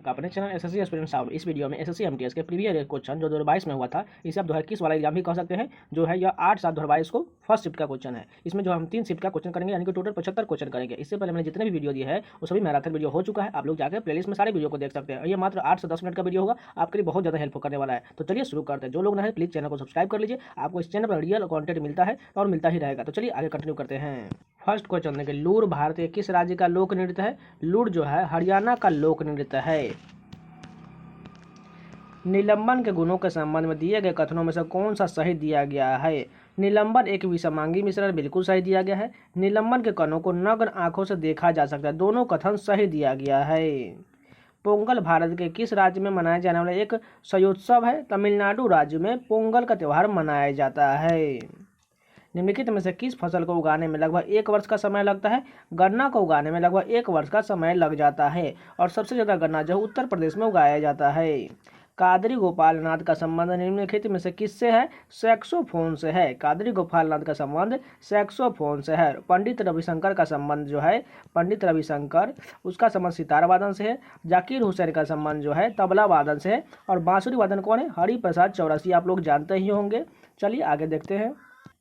आपका अपने channel SSC aspirant sound. इस वीडियो में एसएससी एमटीएस के प्रीवियस ईयर क्वेश्चन जो 2022 में हुआ था, इसे आप 2021 वाला एग्जाम भी कह सकते हैं, जो है यह 8/7/2022 को फर्स्ट शिफ्ट का क्वेश्चन है। इसमें जो हम 3 शिफ्ट का क्वेश्चन करेंगे, यानी कि टोटल 75 क्वेश्चन करेंगे। इससे पहले मैंने जितने भी वीडियो दिए हैं वो सभी मैराथन वीडियो हो चुका है। आप लोग जाकर प्लेलिस्ट में सारे वीडियो को देख सकते हैं। ये मात्र 8 से 10 मिनट का वीडियो होगा, आपके लिए बहुत ज़्यादा हेल्प करने वाला है। तो चलिए शुरू करते हैं। जो लोग ना है प्लीज़ चैनल को सब्सक्राइब कर लीजिए, आपको इस चैनल पर रियल कंटेंट मिलता है और मिलता ही रहेगा। तो चलिए आगे कंटिन्यू करते हैं। फर्स्ट क्वेश्चन देखिए, लूर भारतीय किस राज्य का लोक नृत्य है? लूर जो है हरियाणा का लोक नृत्य है। निलंबन के गुणों के संबंध में दिए गए कथनों में से कौन सा सही दिया गया है? निलंबन एक विषमांगी मिश्रण, बिल्कुल सही दिया गया है। निलंबन के कणों को नग्न आंखों से देखा जा सकता है, दोनों कथन सही दिया गया है। पोंगल भारत के किस राज्य में मनाया जाने वाला एक संयोत्सव है? तमिलनाडु राज्य में पोंगल का त्यौहार मनाया जाता है। निम्नलिखित में से किस फसल को उगाने में लगभग 1 वर्ष का समय लगता है? गन्ना को उगाने में लगभग 1 वर्ष का समय लग जाता है और सबसे ज़्यादा गन्ना जो उत्तर प्रदेश में उगाया जाता है। कादरी गोपाल नाथ का संबंध निम्नलिखित में से किससे है? सैक्सोफोन से है। कादरी गोपाल नाथ का संबंध सैक्सोफोन से है। पंडित रविशंकर का संबंध जो है, पंडित रविशंकर उसका संबंध सितार वादन से है। जाकिर हुसैन का संबंध जो है तबला वादन से है। और बांसुरी वादन कौन है? हरिप्रसाद चौरसिया, आप लोग जानते ही होंगे। चलिए आगे देखते हैं।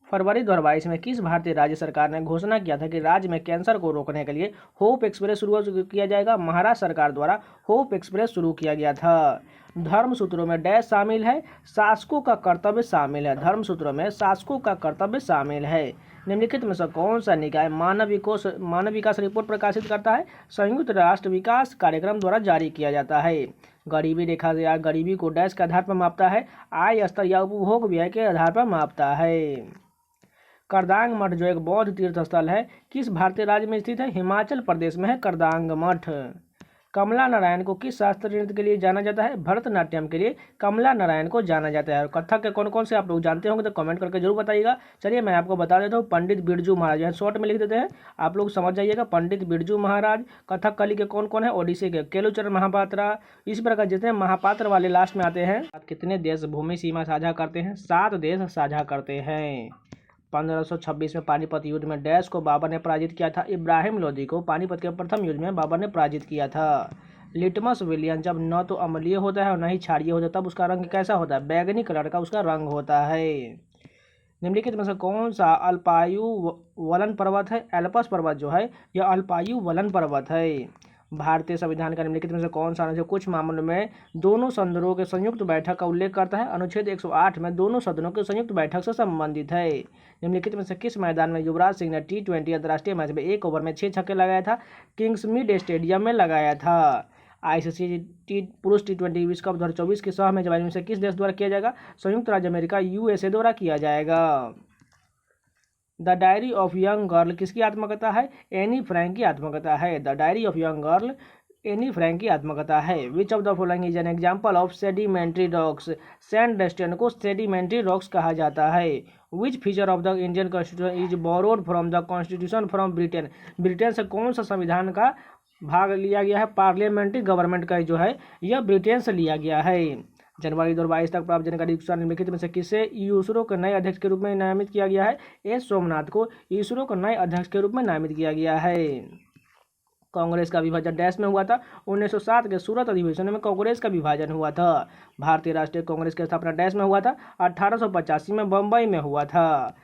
फरवरी 2022 में किस भारतीय राज्य सरकार ने घोषणा किया था कि राज्य में कैंसर को रोकने के लिए होप एक्सप्रेस शुरू किया जाएगा? महाराष्ट्र सरकार द्वारा होप एक्सप्रेस शुरू किया गया था। धर्म सूत्रों में डैश शामिल है? शासकों का कर्तव्य शामिल है। धर्म सूत्रों में शासकों का कर्तव्य शामिल है। निम्नलिखित में से कौन सा निकाय मानव विकास रिपोर्ट प्रकाशित करता है? संयुक्त राष्ट्र विकास कार्यक्रम द्वारा जारी किया जाता है। गरीबी रेखा या गरीबी को डैश के आधार पर मापता है? आय स्तर या उपभोग व्यय के आधार पर मापता है। करदांग मठ जो एक बौद्ध तीर्थ स्थल है, किस भारतीय राज्य में स्थित है? हिमाचल प्रदेश में है करदांग मठ। कमला नारायण को किस शास्त्रीय नृत्य के लिए जाना जाता है? भरतनाट्यम के लिए कमला नारायण को जाना जाता है। और कथक के कौन कौन से आप लोग जानते होंगे तो कमेंट करके जरूर बताइएगा। चलिए मैं आपको बता देता हूँ, पंडित बिरजू महाराज, यहाँ शॉर्ट में लिख देते हैं, आप लोग समझ जाइएगा। पंडित बिरजू महाराज। कथक कली के कौन कौन है? ओडिसी के केलुचरण महापात्रा। इस प्रकार जितने महापात्र वाले लास्ट में आते हैं। कितने देश भूमि सीमा साझा करते हैं? 7 देश साझा करते हैं। 1526 में पानीपत युद्ध में डैश को बाबर ने पराजित किया था? इब्राहिम लोदी को पानीपत के प्रथम युद्ध में बाबर ने पराजित किया था। लिटमस विलियन जब न तो अम्लीय होता है और न ही क्षारीय होता है, तब उसका रंग कैसा होता है? बैगनी कलर का उसका रंग होता है। निम्नलिखित में से कौन सा अल्पायु वलन पर्वत है? एल्पस पर्वत जो है यह अल्पायु वलन पर्वत है। भारतीय संविधान का निम्नलिखित में से कौन सा अनुच्छेद कुछ मामलों में दोनों सदनों के संयुक्त बैठक का उल्लेख करता है? अनुच्छेद 108 में दोनों सदनों के संयुक्त बैठक से संबंधित है। निम्नलिखित में से किस मैदान में युवराज सिंह ने T20 अंतर्राष्ट्रीय मैच में 1 ओवर में 6 छक्के लगाया था? किंग्समीड स्टेडियम में लगाया था। आईसीसी पुरुष T20 विश्व कप 2024 की सह मेजबानी में से किस देश द्वारा किया जाएगा? संयुक्त राज्य अमेरिका USA द्वारा किया जाएगा। The diary of young girl किसकी आत्मकथा है? एनी फ्रैंक की आत्मकथा है। The diary of young girl Anne Frank की आत्मकथा है। Which of the following is an example of sedimentary rocks? Sandstone को सेडिमेंट्री रॉक्स कहा जाता है। Which feature of the Indian constitution is borrowed from the constitution from Britain? Britain से कौन सा संविधान का भाग लिया गया है? पार्लियामेंट्री गवर्नमेंट का जो है यह ब्रिटेन से लिया गया है। जनवरी 2022 तक प्राप्त जानकारी के अनुसार निम्नलिखित में से किसे इसरो के नए अध्यक्ष के रूप में नामित किया गया है? एस सोमनाथ को इसरो के नए अध्यक्ष के रूप में नामित किया गया है। कांग्रेस का विभाजन डैश में हुआ था? 1907 के सूरत अधिवेशन में कांग्रेस का विभाजन हुआ था। भारतीय राष्ट्रीय कांग्रेस की स्थापना डैश में हुआ था? 1885 में बम्बई में हुआ था।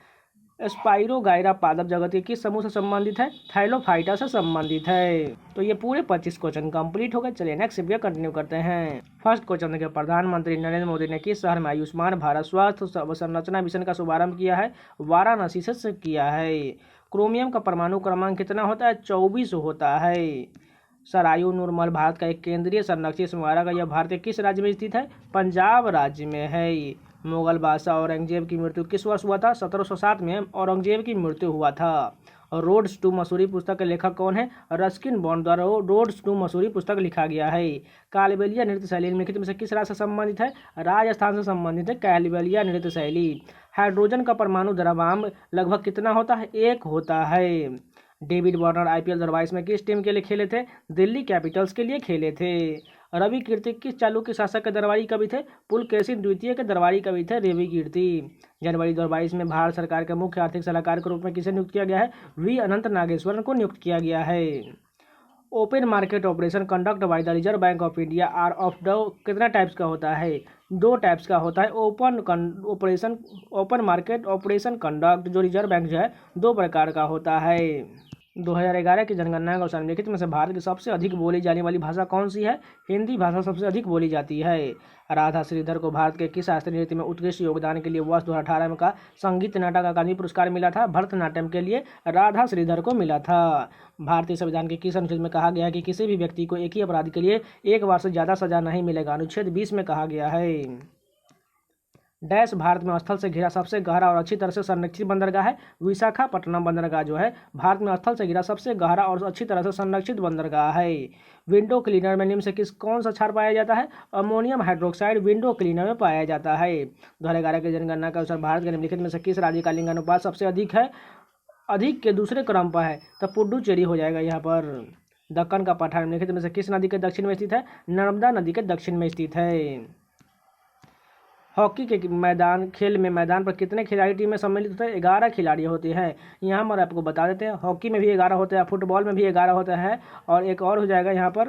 स्पाइरोगाइरा पादप जगत के किस समूह से संबंधित है? थाइलोफाइटा से संबंधित है। तो ये पूरे 25 क्वेश्चन कंप्लीट हो गए। चलिए नेक्स्ट वीडियो कंटिन्यू करते हैं। फर्स्ट क्वेश्चन देखिए, प्रधानमंत्री नरेंद्र मोदी ने किस शहर में आयुष्मान भारत स्वास्थ्य संरचना मिशन का शुभारंभ किया है? वाराणसी से किया है। क्रोमियम का परमाणु क्रमांक कितना होता है? 24 होता है। सरायू नूरमहल भारत का एक केंद्रीय संरक्षित स्मारक है। यह भारत के किस राज्य में स्थित है? पंजाब राज्य में है। मुगल बादशाह औरंगजेब की मृत्यु किस वर्ष हुआ था? 1707 में औरंगजेब की मृत्यु हुआ था। और रोड्स टू मसूरी पुस्तक के लेखक कौन है? रस्किन बॉन्ड द्वारा रोड्स टू मसूरी पुस्तक लिखा गया है। कालबेलिया नृत्य शैली निम्नलिखित में से किस राज्य से संबंधित है? राजस्थान से संबंधित है कालबेलिया नृत्य शैली। हाइड्रोजन का परमाणु द्रव्यमान लगभग कितना होता है? 1 होता है। डेविड वार्नर IPL 2022 में किस टीम के लिए खेले थे? दिल्ली कैपिटल्स के लिए खेले थे। रवि कीर्ति किस चालुक्य शासक के दरबारी कवि थे? पुलकेशिन द्वितीय के दरबारी कवि थे रवि कीर्ति। जनवरी 2022 में भारत सरकार के मुख्य आर्थिक सलाहकार के रूप में किसे नियुक्त किया गया है? V अनंत नागेश्वरन को नियुक्त किया गया है। Open market operation conduct by the reserve bank of India are of the कितना टाइप्स का होता है? 2 टाइप्स का होता है। ओपन मार्केट ऑपरेशन कंडक्ट जो रिजर्व बैंक जो है 2 प्रकार का होता है। 2011 की जनगणना के अनुसार निम्नलिखित में से भारत की सबसे अधिक बोली जाने वाली भाषा कौन सी है? हिंदी भाषा सबसे अधिक बोली जाती है। राधा श्रीधर को भारत के किस शास्त्रीय नृत्य में उत्कृष्ट योगदान के लिए वर्ष 2018 में का संगीत नाटक अकादमी पुरस्कार मिला था? भरतनाट्यम के लिए राधा श्रीधर को मिला था। भारतीय संविधान के किस अनुच्छेद में कहा गया है कि किसी भी व्यक्ति को एक ही अपराध के लिए 1 बार से ज़्यादा सजा नहीं मिलेगा? अनुच्छेद 20 में कहा गया है। डैश भारत में स्थल से घिरा सबसे गहरा और अच्छी तरह से संरक्षित बंदरगाह है? विशाखापट्टनम बंदरगाह जो है भारत में स्थल से घिरा सबसे गहरा और अच्छी तरह से संरक्षित बंदरगाह है। विंडो क्लीनर में निम्न से कौन सा क्षार पाया जाता है? अमोनियम हाइड्रोक्साइड विंडो क्लीनर में पाया जाता है। 2011 की जनगणना के अनुसार भारत के निम्नलिखित में से किस राज्य का लिंगानुपात सबसे अधिक है? अधिक के दूसरे क्रम पर है तो पुडुचेरी हो जाएगा यहाँ पर। दक्कन का पठार निम्नलिखित में से किस नदी के दक्षिण में स्थित है? नर्मदा नदी के दक्षिण में स्थित है। हॉकी के खेल में मैदान पर कितने खिलाड़ी टीम में सम्मिलित होते हैं? 11 खिलाड़ी होते हैं। यहाँ पर आपको बता देते हैं हॉकी में भी 11 होते हैं, फुटबॉल में भी 11 होते हैं और एक और हो जाएगा यहाँ पर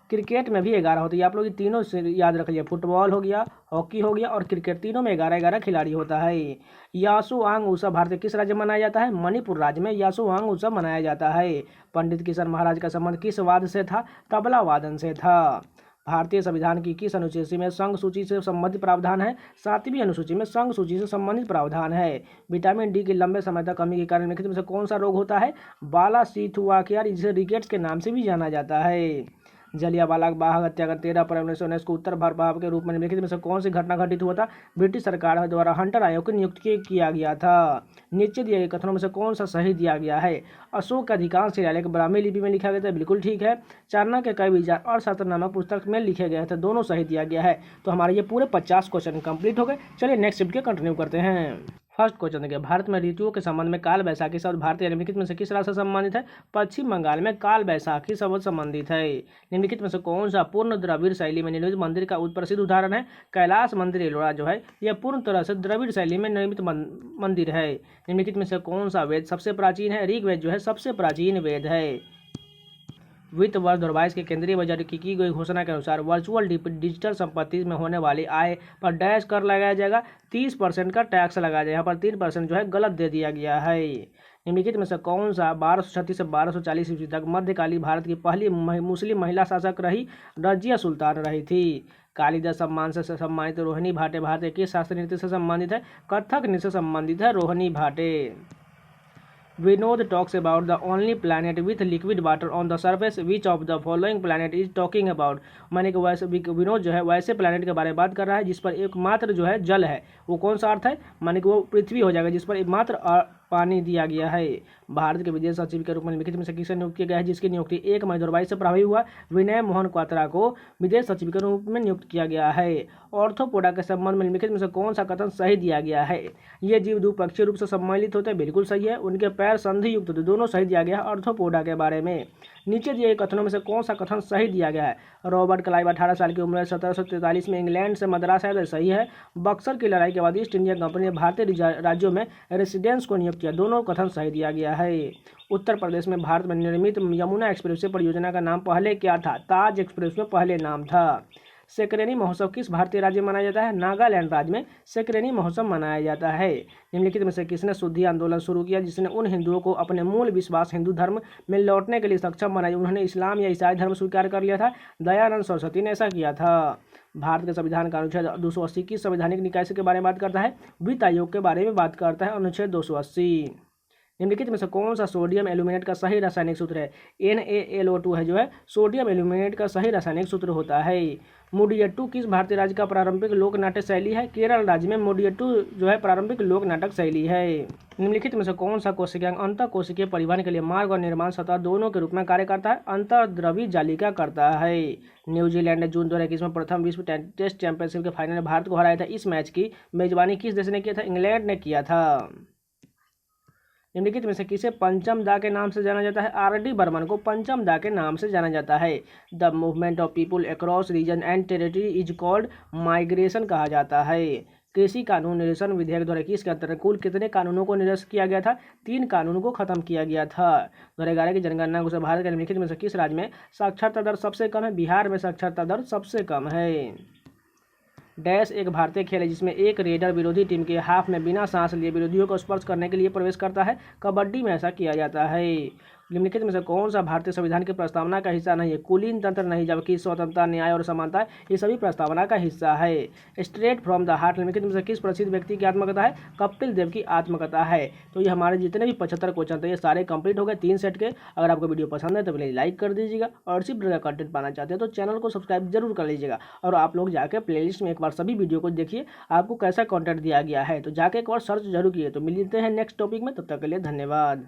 क्रिकेट में भी 11 होते हैं। आप लोग ये तीनों से याद रख लिया, फुटबॉल हो गया, हॉकी हो गया और क्रिकेट, तीनों में 11-11 खिलाड़ी होता है। यासुआंग उत्सव भारत के किस राज्य में मनाया जाता है? मणिपुर राज्य में यासुआंग उत्सव मनाया जाता है। पंडित किशन महाराज का संबंध किस वाद्य से था? तबला वादन से था। भारतीय संविधान की किस अनुसूची में संघ सूची से संबंधित प्रावधान है? 7वीं अनुसूची में संघ सूची से संबंधित प्रावधान है। विटामिन डी की लंबे समय तक कमी के कारण निम्नलिखित में से कौन सा रोग होता है? बालासिथुआकिया, जिसे रिकेट्स के नाम से भी जाना जाता है। जलियांवाला बाग हत्याकांड 13 अप्रैल 1919 को उत्तर प्रभाव के रूप में निम्नलिखित में से कौन सी घटना घटित हुआ था? ब्रिटिश सरकार द्वारा हंटर आयोग की नियुक्ति किया गया था। नीचे दिए गए कथनों में से कौन सा सही दिया गया है? अशोक के अधिकांश शिलालेख ब्राह्मी लिपि में लिखा गया था, बिल्कुल ठीक है। चाणक्य के कई विचार और शास्त्र नामक पुस्तक में लिखे गए थे, दोनों सही दिया गया है। तो हमारे ये पूरे 50 क्वेश्चन कंप्लीट हो गए। चलिए नेक्स्ट शिफ्ट के कंटिन्यू करते हैं। फर्स्ट क्वेश्चन देखिए, भारत में ऋतुओं के संबंध में काल बैसाखी शब्द भारतीय निम्नलिखित में से किस राज्य से संबंधित है? पश्चिम बंगाल में काल बैसाखी शब्द संबंधित है। निम्नलिखित में से कौन सा पूर्ण द्रविड़ शैली में निर्मित मंदिर का प्रसिद्ध उदाहरण है? कैलाश मंदिर एलोरा जो है यह पूर्ण तरह से द्रविड़ शैली में निर्मित मंदिर है। निम्नलिखित में से कौन सा वेद सबसे प्राचीन है? ऋग्वेद जो है सबसे प्राचीन वेद है। वित्त वर्ष 2022 के केंद्रीय बजट की गई घोषणा के अनुसार वर्चुअल डिजिटल संपत्ति में होने वाली आय पर डैश कर लगाया जाएगा? 30% का टैक्स लगाया जाएगा। यहाँ पर 3% जो है गलत दे दिया गया है। निम्नलिखित में से कौन सा 1236 से 1240 ईस्वी तक मध्यकालीन भारत की पहली मुस्लिम महिला शासक रही? रजिया सुल्तान रही थी। कालिदास सम्मान से सम्मानित रोहिणी भाटे भारत के किस शास्त्रीय नृत्य से संबंधित है? कथक नृत्य से संबंधित है रोहिणी भाटे। Vinod talks about the only planet with liquid water on the surface which of the following planet is talking about. माने कि वैसे विनोद जो है वैसे प्लैनेट के बारे में बात कर रहा है जिस पर एकमात्र जो है जल है। वो कौन सा अर्थ है? माने कि वो पृथ्वी हो जाएगा जिस पर एकमात्र पानी दिया गया है। भारत के विदेश सचिव के रूप में निम्नलिखित में से किसे नियुक्त किया गया है जिसकी नियुक्ति 1 मई 2022 से प्रभावी हुआ? विनय मोहन क्वात्रा को विदेश सचिव के रूप में नियुक्त किया गया है। ऑर्थोपोडा के संबंध में निम्नलिखित में से कौन सा कथन सही दिया गया है? ये जीव द्विपक्षीय रूप से सम्मिलित होते हैं, बिल्कुल सही है। उनके पैर संधि युक्त होते, दोनों सही दिया गया है ऑर्थोपोडा के बारे में। नीचे दिए गए कथनों में से कौन सा कथन सही दिया गया है? रॉबर्ट क्लाइव 18 साल की उम्र में 1743 में इंग्लैंड से मद्रास आए, सही है। बक्सर की लड़ाई के बाद ईस्ट इंडिया कंपनी ने भारतीय राज्यों में रेसिडेंस को नियुक्त किया, दोनों कथन सही दिया गया है। उत्तर प्रदेश में भारत में निर्मित यमुना एक्सप्रेसवे परियोजना का नाम पहले क्या था? ताज एक्सप्रेसवे पहले नाम था। सेक्रेनी महोत्सव किस भारतीय राज्य में मनाया जाता है? नागालैंड राज्य में सेक्रेनी महोत्सव मनाया जाता है। निम्नलिखित में से किसने शुद्धि आंदोलन शुरू किया जिसने उन हिंदुओं को अपने मूल विश्वास हिंदू धर्म में लौटने के लिए सक्षम बनाया? उन्होंने इस्लाम या ईसाई धर्म स्वीकार कर लिया था। दयानंद सरस्वती ने ऐसा किया था। भारत के संविधान का अनुच्छेद 280 किस संवैधानिक निकाय के बारे में बात करता है? वित्त आयोग के बारे में बात करता है, अनुच्छेद 280। निम्नलिखित में से कौन सा सोडियम एल्यूमिनेट का सही रासायनिक सूत्र है? NaLO2 है जो है सोडियम एल्यूमिनेट का सही रासायनिक सूत्र होता है। मुडियट्टू किस भारतीय राज्य का पारंपरिक लोक नाट्य शैली है? केरल राज्य में मुडियट्टू जो है पारंपरिक लोक नाटक शैली है। निम्नलिखित में से कौन सा कोशिकांग अंतः कोशिकीय परिवहन के लिए मार्ग और निर्माण सतह दोनों के रूप में कार्य करता है? अंतर्द्रवी जालिका करता है। न्यूजीलैंड ने जून 2021 में प्रथम विश्व टेस्ट चैंपियनशिप के फाइनल में भारत को हराया था। इस मैच की मेजबानी किस देश ने किया था? इंग्लैंड ने किया था। निम्नलिखित में से किसे पंचम दा के नाम से जाना जाता है? RD बर्मन को पंचम दा के नाम से जाना जाता है। The movement of people across region and territory is called migration कहा जाता है। कृषि कानून निरसन विधेयक 2021 के अंतर्गत कुल कितने कानूनों को निरस्त किया गया था? 3 कानूनों को खत्म किया गया था। 2011 की जनगणना अनुसार भारत के निम्नलिखित में से किस राज्य में साक्षरता दर सबसे कम है? बिहार में साक्षरता दर सबसे कम है। डैश एक भारतीय खेल है जिसमें एक रेडर विरोधी टीम के हाफ में बिना सांस लिए विरोधियों को स्पर्श करने के लिए प्रवेश करता है। कबड्डी में ऐसा किया जाता है। निम्नलिखित में से कौन सा भारतीय संविधान की प्रस्तावना का हिस्सा नहीं है? कुलीन तंत्र नहीं, जबकि स्वतंत्रता, न्याय और समानता ये सभी प्रस्तावना का हिस्सा है। स्ट्रेट फ्रॉम द हार्ट निम्नलिखित में से किस प्रसिद्ध व्यक्ति की आत्मकथा है? कपिल देव की आत्मकथा है। तो ये हमारे जितने भी 75 क्वेश्चन थे ये सारे कंप्लीट हो गए 3 सेट के। अगर आपको वीडियो पसंद है तो प्लीज़ लाइक कर दीजिएगा और इसी प्रकार का कंटेंट पाना चाहते हैं तो चैनल को सब्सक्राइब जरूर कर लीजिएगा। और आप लोग जाकर प्लेलिस्ट में एक बार सभी वीडियो को देखिए आपको कैसा कंटेंट दिया गया है, तो जाके एक बार सर्च जरूर किए। तो मिलते हैं नेक्स्ट टॉपिक में, तब तक के लिए धन्यवाद।